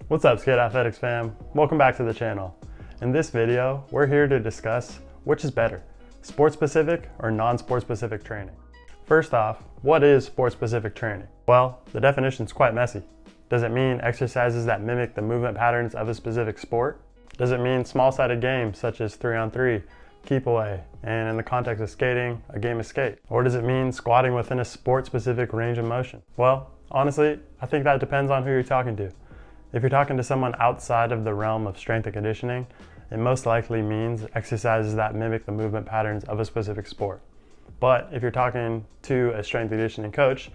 What's up, Skate Athletics fam? Welcome back to the channel. In this video, we're here to discuss which is better, sport-specific or non-sport-specific training. First off, what is sport-specific training? Well, the definition is quite messy. Does it mean exercises that mimic the movement patterns of a specific sport? Does it mean small-sided games such as 3-on-3, keep away, and in the context of skating, a game of skate? Or does it mean squatting within a sport-specific range of motion? Well, honestly, I think that depends on who you're talking to. If you're talking to someone outside of the realm of strength and conditioning, it most likely means exercises that mimic the movement patterns of a specific sport. But if you're talking to a strength and conditioning coach,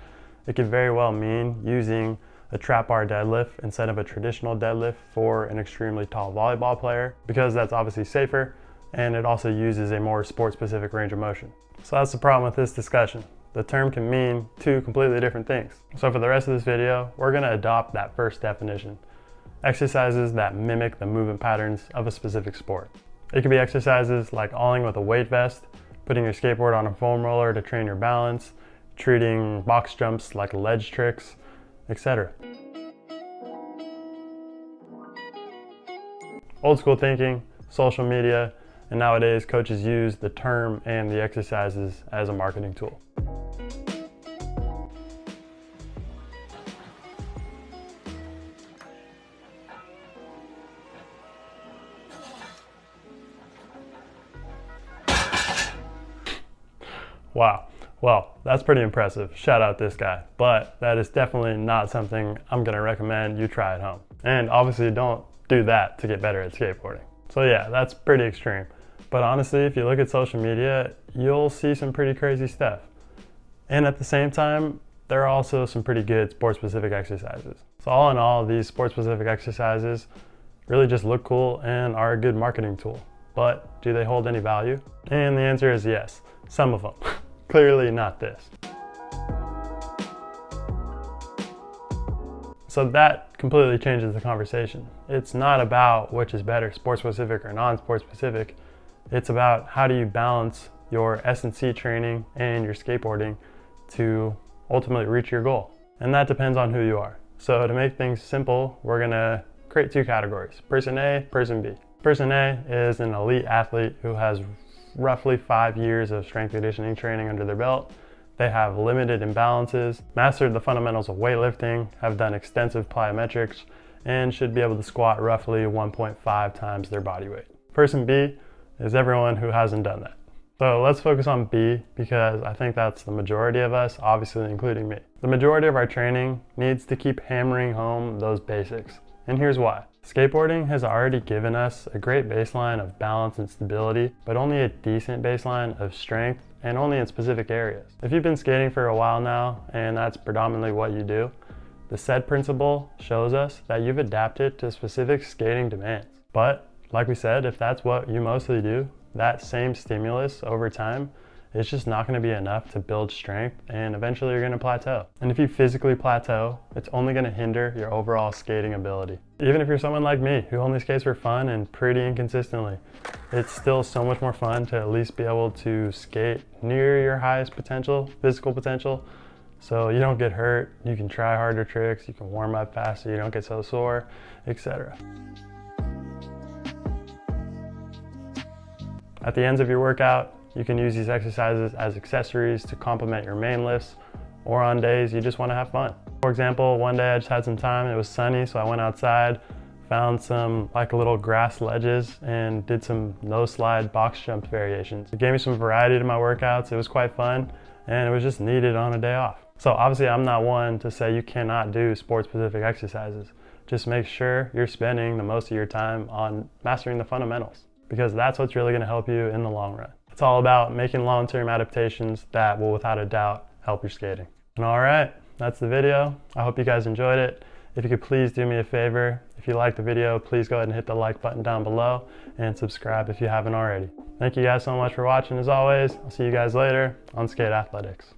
it could very well mean using a trap bar deadlift instead of a traditional deadlift for an extremely tall volleyball player, because that's obviously safer and it also uses a more sport-specific range of motion. So that's the problem with this discussion. The term can mean two completely different things. So for the rest of this video, we're going to adopt that first definition: exercises that mimic the movement patterns of a specific sport. It could be exercises like awling with a weight vest, putting your skateboard on a foam roller to train your balance, treating box jumps like ledge tricks, etc. Old school thinking, social media, and nowadays coaches use the term and the exercises as a marketing tool. Wow, well, that's pretty impressive. Shout out this guy. But that is definitely not something I'm gonna recommend you try at home. And obviously don't do that to get better at skateboarding. So yeah, that's pretty extreme. But honestly, if you look at social media, you'll see some pretty crazy stuff. And at the same time, there are also some pretty good sport-specific exercises. So all in all, these sport-specific exercises really just look cool and are a good marketing tool. But do they hold any value? And the answer is yes, some of them. Clearly not this. So that completely changes the conversation. It's not about which is better, sport-specific or non-sport-specific. It's about how do you balance your S&C training and your skateboarding to ultimately reach your goal. And that depends on who you are. So to make things simple, we're gonna create two categories: person A, person B. Person A is an elite athlete who has roughly 5 years of strength conditioning training under their belt. They have limited imbalances, mastered the fundamentals of weightlifting, have done extensive plyometrics, and should be able to squat roughly 1.5 times their body weight. Person B is everyone who hasn't done that. So let's focus on B, because I think that's the majority of us, obviously including me. The majority of our training needs to keep hammering home those basics. And here's why. Skateboarding has already given us a great baseline of balance and stability, but only a decent baseline of strength, and only in specific areas. If you've been skating for a while now, and that's predominantly what you do, the SAID principle shows us that you've adapted to specific skating demands. But like we said, if that's what you mostly do, that same stimulus over time is just not going to be enough to build strength, and eventually you're going to plateau. And if you physically plateau, it's only going to hinder your overall skating ability. Even if you're someone like me who only skates for fun and pretty inconsistently, it's still so much more fun to at least be able to skate near your highest potential, physical potential, so you don't get hurt, you can try harder tricks, you can warm up faster, you don't get so sore, etc. At the ends of your workout, you can use these exercises as accessories to complement your main lifts, or on days you just want to have fun. For example, one day I just had some time, it was sunny, so I went outside, found some like little grass ledges, and did some no slide box jump variations. It gave me some variety to my workouts, it was quite fun, and it was just needed on a day off. So obviously I'm not one to say you cannot do sport-specific exercises. Just make sure you're spending the most of your time on mastering the fundamentals, because that's what's really going to help you in the long run. It's all about making long-term adaptations that will without a doubt help your skating. And all right, that's the video. I hope you guys enjoyed it. If you could please do me a favor, if you liked the video, please go ahead and hit the like button down below and subscribe if you haven't already. Thank you guys so much for watching as always. I'll see you guys later on Skate Athletics.